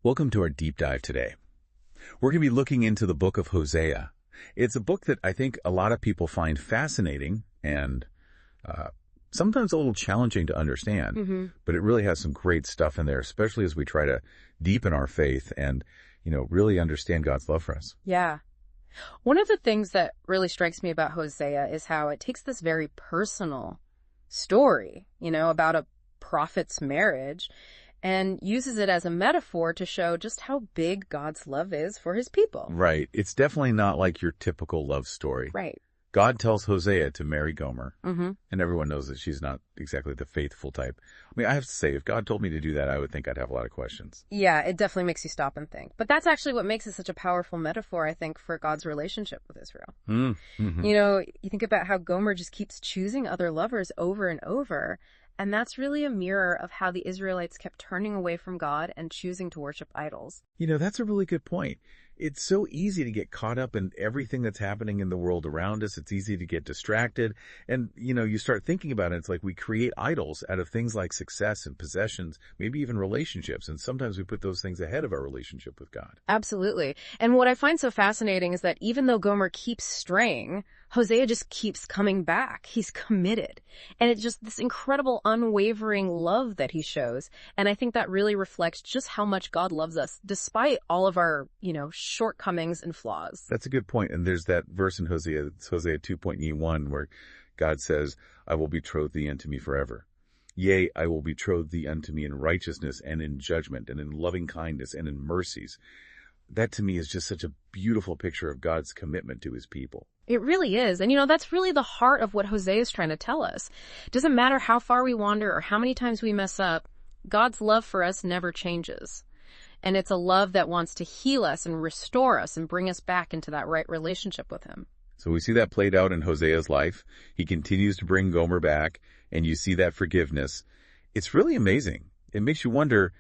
Welcome to our deep dive today. We're going to be looking into the book of Hosea. It's a book that I think a lot of people find fascinating and sometimes a little challenging to understand, but it really has some great stuff in there, especially as we try to deepen our faith and, really understand God's love for us. Yeah. One of the things that really strikes me about Hosea is how it takes this very personal story, about a prophet's marriage, and uses it as a metaphor to show just how big God's love is for his people. Right. It's definitely not like your typical love story. Right. God tells Hosea to marry Gomer, Mm-hmm. and everyone knows that she's not exactly the faithful type. I mean, I have to say, if God told me to do that, I would think I'd have a lot of questions. Yeah, it definitely makes you stop and think. But that's actually what makes it such a powerful metaphor, I think, for God's relationship with Israel. Mm-hmm. You think about how Gomer just keeps choosing other lovers over and over, and that's really a mirror of how the Israelites kept turning away from God and choosing to worship idols. That's a really good point. It's so easy to get caught up in everything that's happening in the world around us. It's easy to get distracted. And, you start thinking about it. It's like we create idols out of things like success and possessions, maybe even relationships. And sometimes we put those things ahead of our relationship with God. Absolutely. And what I find so fascinating is that even though Gomer keeps straying, Hosea just keeps coming back. He's committed. And it's just this incredible unwavering love that he shows. And I think that really reflects just how much God loves us, despite all of our, shortcomings and flaws. That's a good point. And there's that verse in Hosea, it's Hosea 2.1, where God says, I will betroth thee unto me forever. Yea, I will betroth thee unto me in righteousness and in judgment and in loving kindness and in mercies. That to me is just such a beautiful picture of God's commitment to his people. It really is. And that's really the heart of what Hosea is trying to tell us. It doesn't matter how far we wander or how many times we mess up, God's love for us never changes. And it's a love that wants to heal us and restore us and bring us back into that right relationship with him. So we see that played out in Hosea's life. He continues to bring Gomer back, and you see that forgiveness. It's really amazing. It makes you wonder,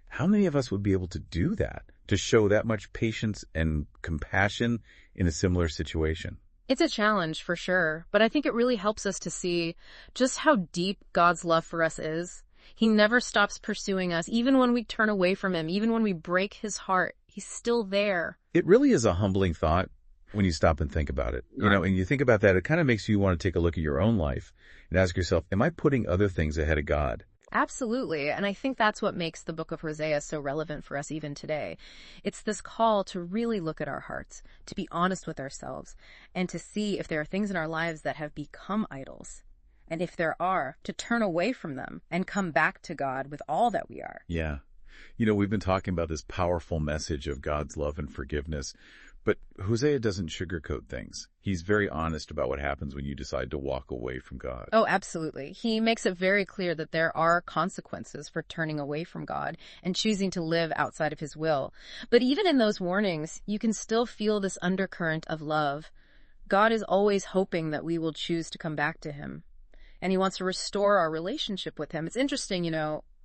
how many of us would be able to do that, to show that much patience and compassion in a similar situation? It's a challenge for sure, but I think it really helps us to see just how deep God's love for us is. He never stops pursuing us, even when we turn away from him, even when we break his heart. He's still there. It really is a humbling thought when you stop and think about it. And you think about that, it kind of makes you want to take a look at your own life and ask yourself, am I putting other things ahead of God? Absolutely. And I think that's what makes the book of Hosea so relevant for us even today. It's this call to really look at our hearts, to be honest with ourselves, and to see if there are things in our lives that have become idols. And if there are, to turn away from them and come back to God with all that we are. Yeah. We've been talking about this powerful message of God's love and forgiveness, but Hosea doesn't sugarcoat things. He's very honest about what happens when you decide to walk away from God. Oh, absolutely. He makes it very clear that there are consequences for turning away from God and choosing to live outside of his will. But even in those warnings, you can still feel this undercurrent of love. God is always hoping that we will choose to come back to him. And he wants to restore our relationship with him. It's interesting,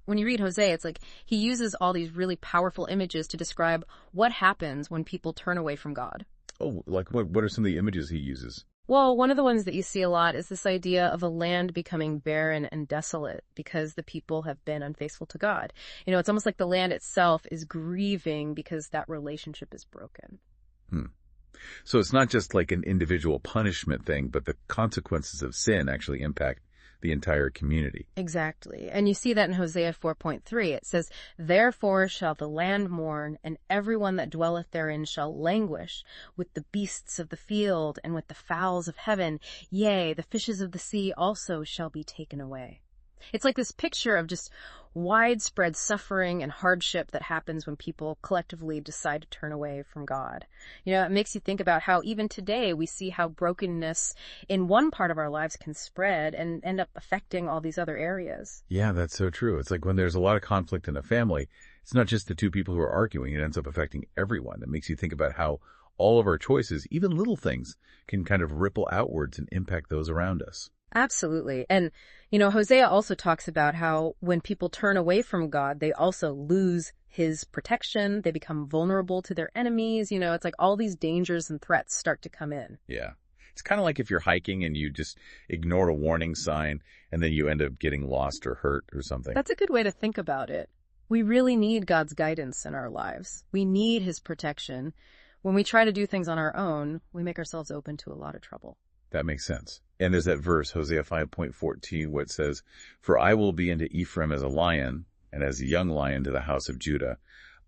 when you read Hosea, it's like he uses all these really powerful images to describe what happens when people turn away from God. Oh, like what are some of the images he uses? Well, one of the ones that you see a lot is this idea of a land becoming barren and desolate because the people have been unfaithful to God. It's almost like the land itself is grieving because that relationship is broken. So it's not just like an individual punishment thing, but the consequences of sin actually impact the entire community. Exactly. And you see that in Hosea 4.3. It says, Therefore shall the land mourn, and everyone that dwelleth therein shall languish with the beasts of the field and with the fowls of heaven. Yea, the fishes of the sea also shall be taken away. It's like this picture of just widespread suffering and hardship that happens when people collectively decide to turn away from God. It makes you think about how even today we see how brokenness in one part of our lives can spread and end up affecting all these other areas. Yeah, that's so true. It's like when there's a lot of conflict in a family, it's not just the two people who are arguing. It ends up affecting everyone. It makes you think about how all of our choices, even little things, can kind of ripple outwards and impact those around us. Absolutely. And, Hosea also talks about how when people turn away from God, they also lose his protection. They become vulnerable to their enemies. It's like all these dangers and threats start to come in. Yeah. It's kind of like if you're hiking and you just ignore a warning sign and then you end up getting lost or hurt or something. That's a good way to think about it. We really need God's guidance in our lives. We need his protection. When we try to do things on our own, we make ourselves open to a lot of trouble. That makes sense. And there's that verse, Hosea 5:14, where it says, "For I will be unto Ephraim as a lion, and as a young lion to the house of Judah.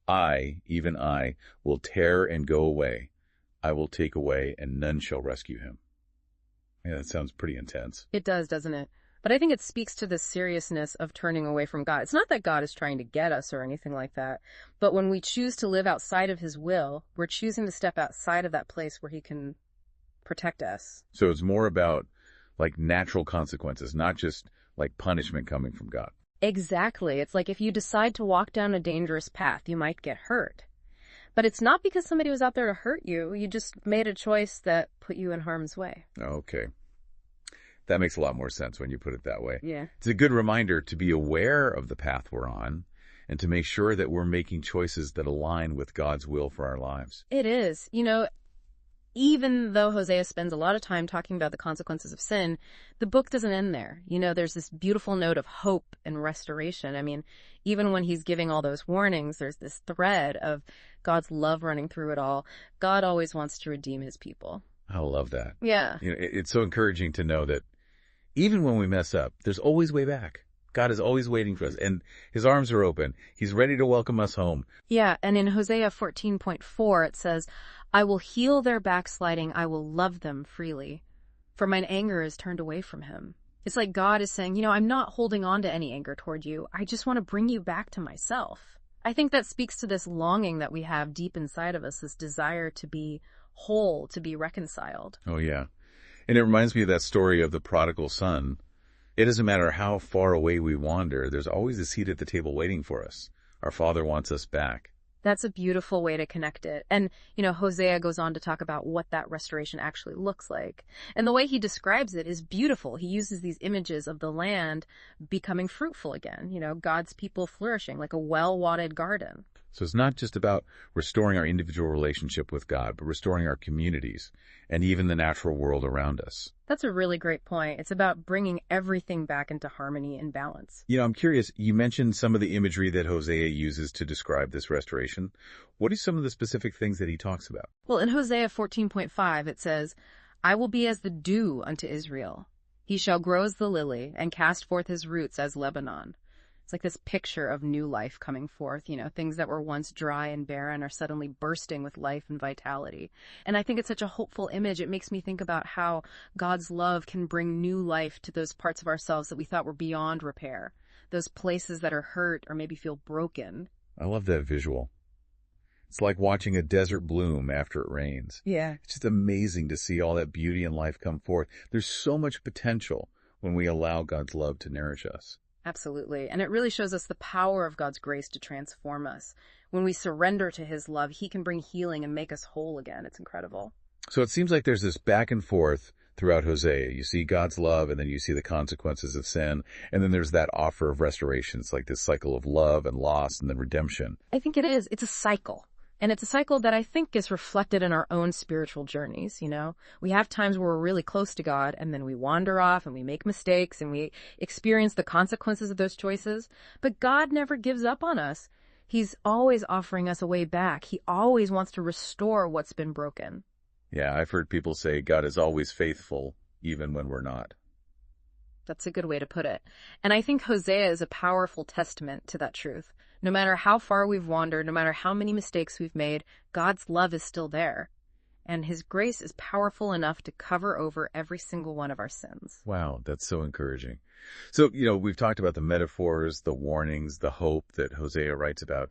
I, even I, will tear and go away. I will take away, and none shall rescue him." Yeah, that sounds pretty intense. It does, doesn't it? But I think it speaks to the seriousness of turning away from God. It's not that God is trying to get us or anything like that. But when we choose to live outside of his will, we're choosing to step outside of that place where he can protect us. So it's more about like natural consequences, not just like punishment coming from God. Exactly. It's like if you decide to walk down a dangerous path, you might get hurt. But it's not because somebody was out there to hurt you. You just made a choice that put you in harm's way. Okay. That makes a lot more sense when you put it that way. Yeah. It's a good reminder to be aware of the path we're on and to make sure that we're making choices that align with God's will for our lives. It is. Even though Hosea spends a lot of time talking about the consequences of sin, the book doesn't end there. There's this beautiful note of hope and restoration. I mean, even when he's giving all those warnings, there's this thread of God's love running through it all. God always wants to redeem his people. I love that. Yeah. It's so encouraging to know that even when we mess up, there's always way back. God is always waiting for us, and his arms are open. He's ready to welcome us home. Yeah, and in Hosea 14:4, it says, "I will heal their backsliding. I will love them freely, for mine anger is turned away from him." It's like God is saying, I'm not holding on to any anger toward you. I just want to bring you back to myself. I think that speaks to this longing that we have deep inside of us, this desire to be whole, to be reconciled. Oh, yeah. And it reminds me of that story of the prodigal son. It doesn't matter how far away we wander, there's always a seat at the table waiting for us. Our Father wants us back. That's a beautiful way to connect it. And, Hosea goes on to talk about what that restoration actually looks like. And the way he describes it is beautiful. He uses these images of the land becoming fruitful again, God's people flourishing like a well-watered garden. So it's not just about restoring our individual relationship with God, but restoring our communities and even the natural world around us. That's a really great point. It's about bringing everything back into harmony and balance. I'm curious, you mentioned some of the imagery that Hosea uses to describe this restoration. What are some of the specific things that he talks about? Well, in Hosea 14:5, it says, "I will be as the dew unto Israel. He shall grow as the lily and cast forth his roots as Lebanon." It's like this picture of new life coming forth, things that were once dry and barren are suddenly bursting with life and vitality. And I think it's such a hopeful image. It makes me think about how God's love can bring new life to those parts of ourselves that we thought were beyond repair, those places that are hurt or maybe feel broken. I love that visual. It's like watching a desert bloom after it rains. Yeah. It's just amazing to see all that beauty and life come forth. There's so much potential when we allow God's love to nourish us. Absolutely. And it really shows us the power of God's grace to transform us. When we surrender to his love, he can bring healing and make us whole again. It's incredible. So it seems like there's this back and forth throughout Hosea. You see God's love, and then you see the consequences of sin, and then there's that offer of restoration. It's like this cycle of love and loss and then redemption. I think it is. It's a cycle. And it's a cycle that I think is reflected in our own spiritual journeys, We have times where we're really close to God, and then we wander off and we make mistakes and we experience the consequences of those choices. But God never gives up on us. He's always offering us a way back. He always wants to restore what's been broken. Yeah, I've heard people say God is always faithful, even when we're not. That's a good way to put it. And I think Hosea is a powerful testament to that truth. No matter how far we've wandered, no matter how many mistakes we've made, God's love is still there. And his grace is powerful enough to cover over every single one of our sins. Wow, that's so encouraging. So, we've talked about the metaphors, the warnings, the hope that Hosea writes about.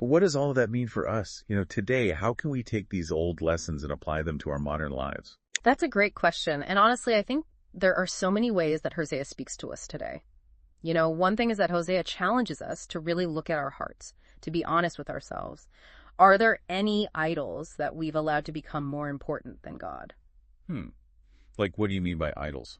But what does all of that mean for us? Today, how can we take these old lessons and apply them to our modern lives? That's a great question. And honestly, I think there are so many ways that Hosea speaks to us today. One thing is that Hosea challenges us to really look at our hearts, to be honest with ourselves. Are there any idols that we've allowed to become more important than God? Like, what do you mean by idols?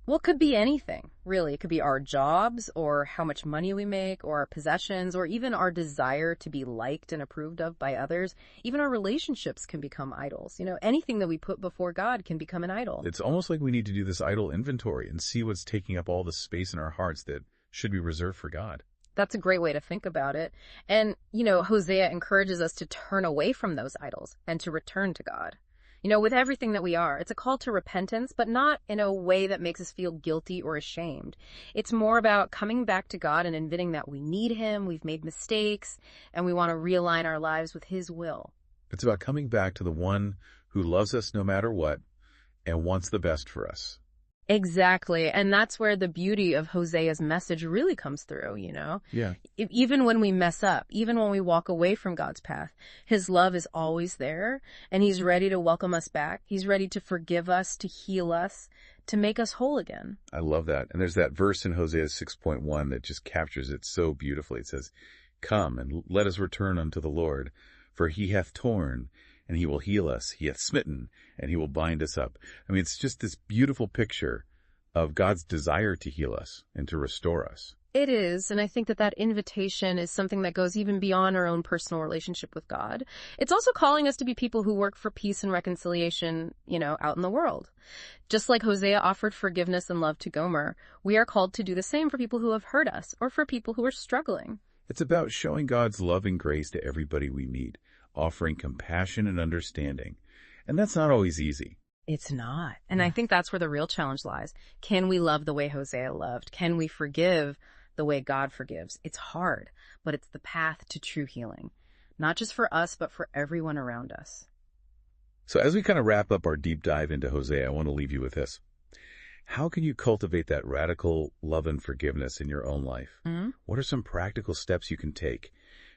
Well, it could be anything, really. It could be our jobs or how much money we make or our possessions or even our desire to be liked and approved of by others. Even our relationships can become idols. Anything that we put before God can become an idol. It's almost like we need to do this idol inventory and see what's taking up all the space in our hearts that should be reserved for God. That's a great way to think about it. And, Hosea encourages us to turn away from those idols and to return to God. With everything that we are, it's a call to repentance, but not in a way that makes us feel guilty or ashamed. It's more about coming back to God and admitting that we need Him, we've made mistakes, and we want to realign our lives with His will. It's about coming back to the one who loves us no matter what and wants the best for us. Exactly. And that's where the beauty of Hosea's message really comes through, Yeah. Even when we mess up, even when we walk away from God's path, His love is always there, and He's ready to welcome us back. He's ready to forgive us, to heal us, to make us whole again. I love that. And there's that verse in Hosea 6.1 that just captures it so beautifully. It says, "Come and let us return unto the Lord, for He hath torn, and He will heal us. He hath smitten, and He will bind us up." I mean, it's just this beautiful picture of God's desire to heal us and to restore us. It is, and I think that invitation is something that goes even beyond our own personal relationship with God. It's also calling us to be people who work for peace and reconciliation, out in the world. Just like Hosea offered forgiveness and love to Gomer, we are called to do the same for people who have hurt us or for people who are struggling. It's about showing God's love and grace to everybody we meet, offering compassion and understanding. And that's not always easy. It's not. And I think that's where the real challenge lies. Can we love the way Hosea loved? Can we forgive the way God forgives? It's hard, but it's the path to true healing, not just for us, but for everyone around us. So as we kind of wrap up our deep dive into Hosea, I want to leave you with this. How can you cultivate that radical love and forgiveness in your own life? Mm-hmm. What are some practical steps you can take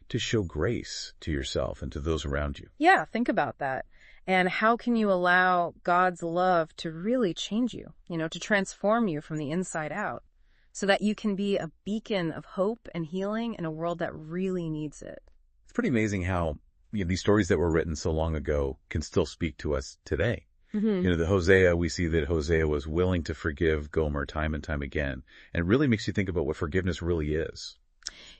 to show grace to yourself and to those around you? Yeah, think about that. And how can you allow God's love to really change you, to transform you from the inside out so that you can be a beacon of hope and healing in a world that really needs it? It's pretty amazing how these stories that were written so long ago can still speak to us today. Mm-hmm. The Hosea, we see that Hosea was willing to forgive Gomer time and time again. And it really makes you think about what forgiveness really is.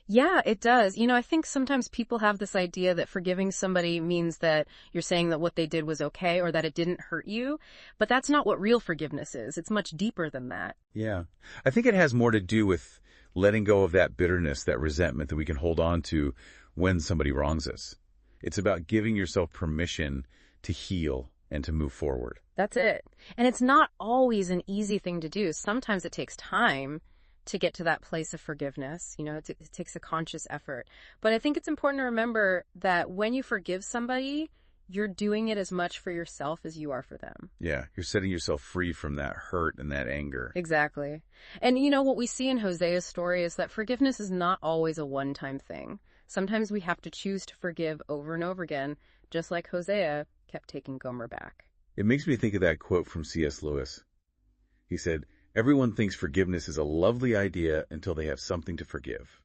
Yeah, it does. I think sometimes people have this idea that forgiving somebody means that you're saying that what they did was okay or that it didn't hurt you. But that's not what real forgiveness is. It's much deeper than that. Yeah. I think it has more to do with letting go of that bitterness, that resentment that we can hold on to when somebody wrongs us. It's about giving yourself permission to heal and to move forward. That's it. And it's not always an easy thing to do. Sometimes it takes time to get to that place of forgiveness. It takes a conscious effort. But I think it's important to remember that when you forgive somebody, you're doing it as much for yourself as you are for them. Yeah, you're setting yourself free from that hurt and that anger. Exactly. And what we see in Hosea's story is that forgiveness is not always a one-time thing. Sometimes we have to choose to forgive over and over again, just like Hosea kept taking Gomer back. It makes me think of that quote from C.S. Lewis. He said, "Everyone thinks forgiveness is a lovely idea until they have something to forgive."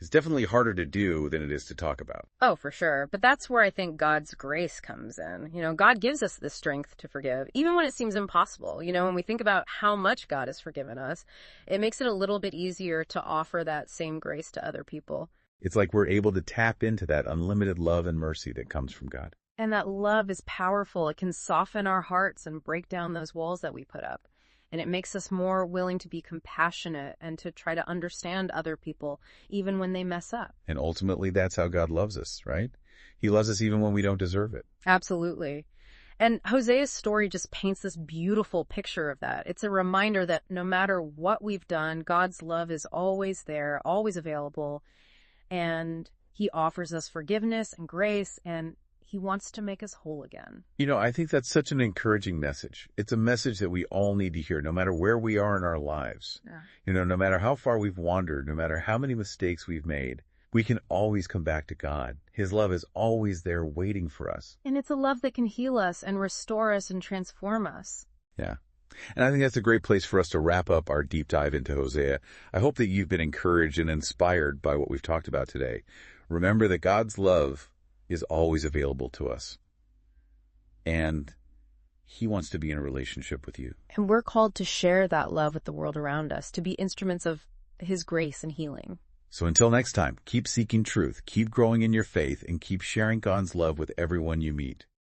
It's definitely harder to do than it is to talk about. Oh, for sure. But that's where I think God's grace comes in. God gives us the strength to forgive, even when it seems impossible. When we think about how much God has forgiven us, it makes it a little bit easier to offer that same grace to other people. It's like we're able to tap into that unlimited love and mercy that comes from God. And that love is powerful. It can soften our hearts and break down those walls that we put up. And it makes us more willing to be compassionate and to try to understand other people, even when they mess up. And ultimately, that's how God loves us, right? He loves us even when we don't deserve it. Absolutely. And Hosea's story just paints this beautiful picture of that. It's a reminder that no matter what we've done, God's love is always there, always available. And He offers us forgiveness and grace, and He wants to make us whole again. I think that's such an encouraging message. It's a message that we all need to hear, no matter where we are in our lives. Yeah. No matter how far we've wandered, no matter how many mistakes we've made, we can always come back to God. His love is always there waiting for us. And it's a love that can heal us and restore us and transform us. Yeah. And I think that's a great place for us to wrap up our deep dive into Hosea. I hope that you've been encouraged and inspired by what we've talked about today. Remember that God's love is always available to us. And He wants to be in a relationship with you. And we're called to share that love with the world around us, to be instruments of His grace and healing. So until next time, keep seeking truth, keep growing in your faith, and keep sharing God's love with everyone you meet.